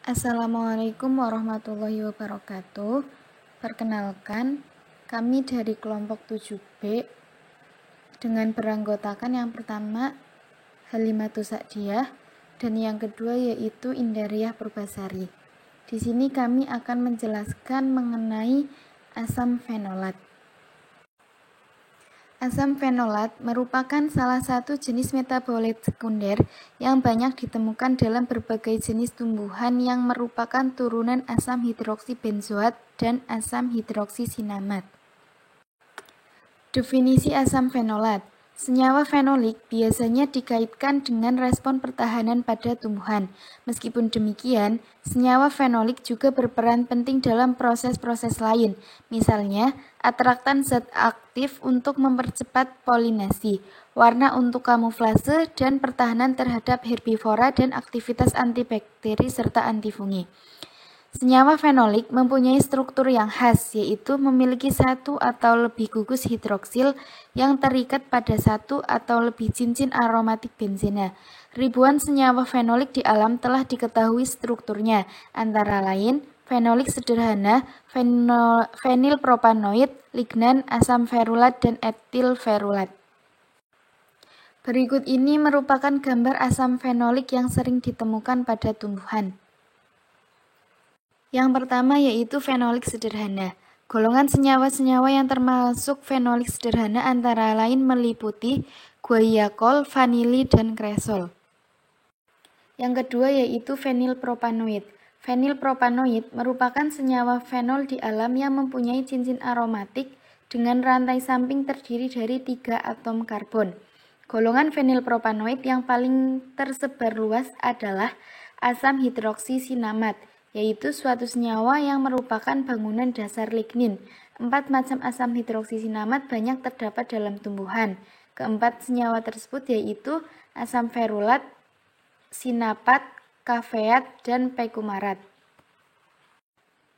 Assalamualaikum warahmatullahi wabarakatuh. Perkenalkan, kami dari kelompok 7B dengan beranggotakan yang pertama Halimatus Sa'diyah dan yang kedua yaitu Indariah Purbasari. Di sini kami akan menjelaskan mengenai asam fenolat. Asam fenolat merupakan salah satu jenis metabolit sekunder yang banyak ditemukan dalam berbagai jenis tumbuhan yang merupakan turunan asam hidroksibenzoat dan asam hidroksisinamat. Definisi asam fenolat. Senyawa fenolik biasanya dikaitkan dengan respon pertahanan pada tumbuhan. Meskipun demikian, senyawa fenolik juga berperan penting dalam proses-proses lain. Misalnya, atraktan zat aktif untuk mempercepat polinasi, warna untuk kamuflase, dan pertahanan terhadap herbivora dan aktivitas antibakteri serta antifungi. Senyawa fenolik mempunyai struktur yang khas, yaitu memiliki satu atau lebih gugus hidroksil yang terikat pada satu atau lebih cincin aromatik benzena. Ribuan senyawa fenolik di alam telah diketahui strukturnya, antara lain fenolik sederhana, fenilpropanoid, lignan, asam ferulat, dan etil ferulat. Berikut ini merupakan gambar asam fenolik yang sering ditemukan pada tumbuhan. Yang pertama yaitu fenolik sederhana. Golongan senyawa-senyawa yang termasuk fenolik sederhana antara lain meliputi guaiacol, vanili, dan kresol. Yang kedua yaitu fenilpropanoid. Fenilpropanoid merupakan senyawa fenol di alam yang mempunyai cincin aromatik dengan rantai samping terdiri dari 3 atom karbon. Golongan fenilpropanoid yang paling tersebar luas adalah asam hidroksisinamat, yaitu suatu senyawa yang merupakan bangunan dasar lignin. 4 macam asam hidroksisinamat banyak terdapat dalam tumbuhan. Keempat senyawa tersebut yaitu asam ferulat, sinapat, kafeat, dan pekumarat.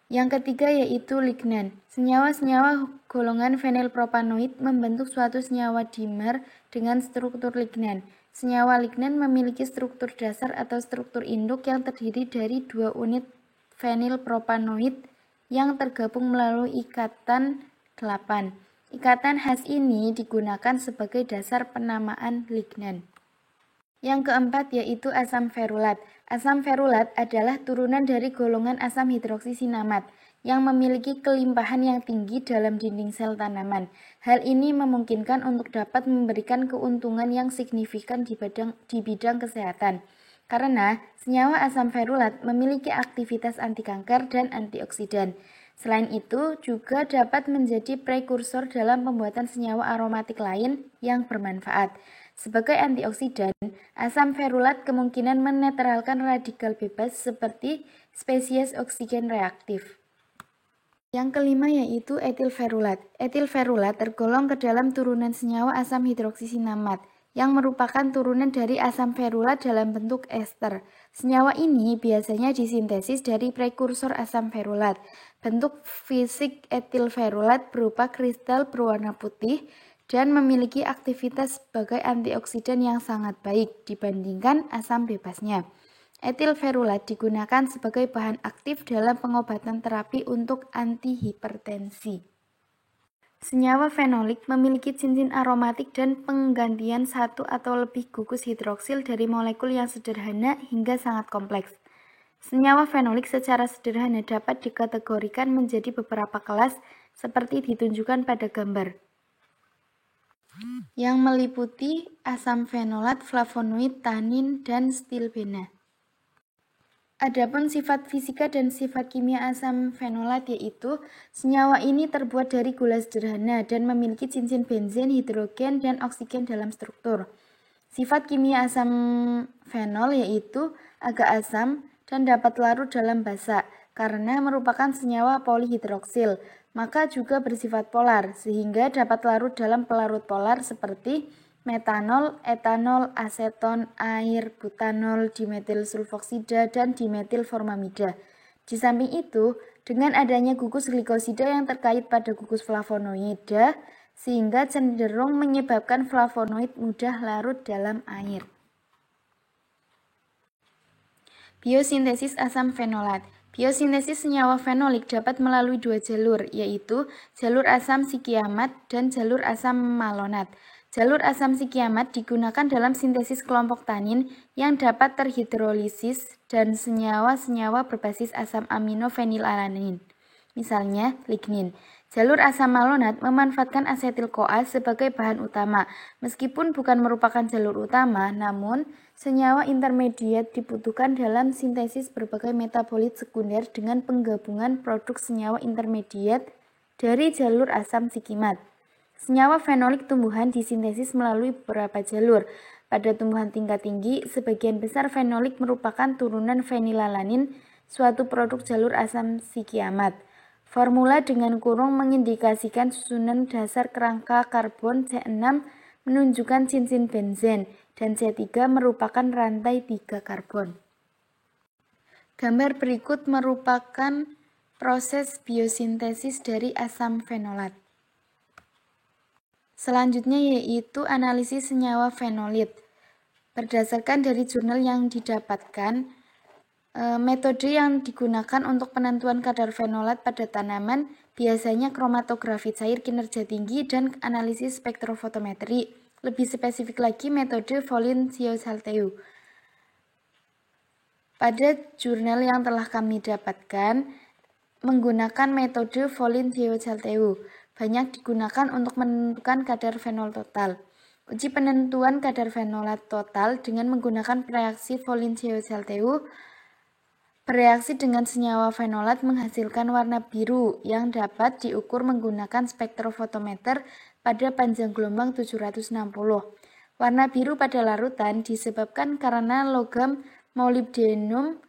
Yang ketiga yaitu lignan. Senyawa-senyawa golongan fenilpropanoid membentuk suatu senyawa dimer dengan struktur lignan. Senyawa lignan memiliki struktur dasar atau struktur induk yang terdiri dari 2 unit fenilpropanoid yang tergabung melalui ikatan 8. Ikatan khas ini digunakan sebagai dasar penamaan lignan. Yang keempat yaitu asam ferulat. Asam ferulat adalah turunan dari golongan asam hidroksisinamat yang memiliki kelimpahan yang tinggi dalam dinding sel tanaman. Hal ini memungkinkan untuk dapat memberikan keuntungan yang signifikan di bidang kesehatan. Karena senyawa asam ferulat memiliki aktivitas anti kanker dan antioksidan. Selain itu, juga dapat menjadi prekursor dalam pembuatan senyawa aromatik lain yang bermanfaat. Sebagai antioksidan, asam ferulat kemungkinan menetralkan radikal bebas seperti spesies oksigen reaktif. Yang kelima yaitu etil ferulat. Etil ferulat tergolong ke dalam turunan senyawa asam hidroksisinamat yang merupakan turunan dari asam ferulat dalam bentuk ester. Senyawa ini biasanya disintesis dari prekursor asam ferulat. Bentuk fisik etil ferulat berupa kristal berwarna putih dan memiliki aktivitas sebagai antioksidan yang sangat baik dibandingkan asam bebasnya. Etil ferulat digunakan sebagai bahan aktif dalam pengobatan terapi untuk antihipertensi. Senyawa fenolik memiliki cincin aromatik dan penggantian satu atau lebih gugus hidroksil dari molekul yang sederhana hingga sangat kompleks. Senyawa fenolik secara sederhana dapat dikategorikan menjadi beberapa kelas seperti ditunjukkan pada gambar, yang meliputi asam fenolat, flavonoid, tanin, dan stilbena. Adapun sifat fisika dan sifat kimia asam fenolat yaitu senyawa ini terbuat dari gula sederhana dan memiliki cincin benzen, hidrogen, dan oksigen dalam struktur. Sifat kimia asam fenol yaitu agak asam dan dapat larut dalam basa karena merupakan senyawa polihidroksil, maka juga bersifat polar sehingga dapat larut dalam pelarut polar seperti metanol, etanol, aseton, air, butanol, dimetil sulfoksida, dan dimetil formamida. Di samping itu, dengan adanya gugus glikosida yang terkait pada gugus flavonoida, sehingga cenderung menyebabkan flavonoid mudah larut dalam air. Biosintesis asam fenolat. Biosintesis senyawa fenolik dapat melalui dua jalur, yaitu jalur asam sikiamat dan jalur asam malonat. Jalur asam sikiamat digunakan dalam sintesis kelompok tanin yang dapat terhidrolisis dan senyawa-senyawa berbasis asam amino fenilalanin. Misalnya, lignin. Jalur asam malonat memanfaatkan asetil-CoA sebagai bahan utama. Meskipun bukan merupakan jalur utama, namun senyawa intermediat dibutuhkan dalam sintesis berbagai metabolit sekunder dengan penggabungan produk senyawa intermediat dari jalur asam sikimat. Senyawa fenolik tumbuhan disintesis melalui beberapa jalur. Pada tumbuhan tingkat tinggi, sebagian besar fenolik merupakan turunan fenilalanin, suatu produk jalur asam sikiamat. Formula dengan kurung mengindikasikan susunan dasar kerangka karbon C6 menunjukkan cincin benzen dan C3 merupakan rantai 3 karbon. Gambar berikut merupakan proses biosintesis dari asam fenolat. Selanjutnya yaitu analisis senyawa fenolit. Berdasarkan dari jurnal yang didapatkan, metode yang digunakan untuk penentuan kadar fenolat pada tanaman biasanya kromatografi cair kinerja tinggi dan analisis spektrofotometri. Lebih spesifik lagi metode Volin-Ciosalteu. Pada jurnal yang telah kami dapatkan, menggunakan metode Volin-Ciosalteu banyak digunakan untuk menentukan kadar fenol total. Uji penentuan kadar fenolat total dengan menggunakan reaksi Volin-Ciosalteu. Bereaksi dengan senyawa fenolat menghasilkan warna biru yang dapat diukur menggunakan spektrofotometer pada panjang gelombang 760. Warna biru pada larutan disebabkan karena logam molybdenum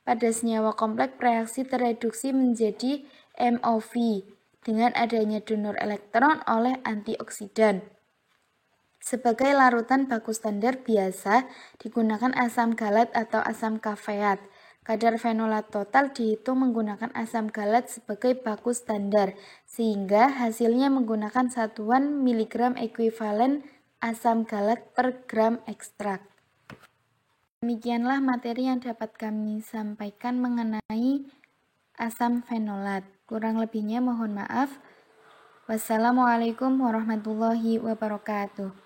pada senyawa kompleks reaksi tereduksi menjadi MOV dengan adanya donor elektron oleh antioksidan. Sebagai larutan baku standar biasa digunakan asam galat atau asam kafeat. Kadar fenolat total dihitung menggunakan asam galat sebagai baku standar, sehingga hasilnya menggunakan satuan miligram ekuivalen asam galat per gram ekstrak. Demikianlah materi yang dapat kami sampaikan mengenai asam fenolat. Kurang lebihnya mohon maaf. Wassalamualaikum warahmatullahi wabarakatuh.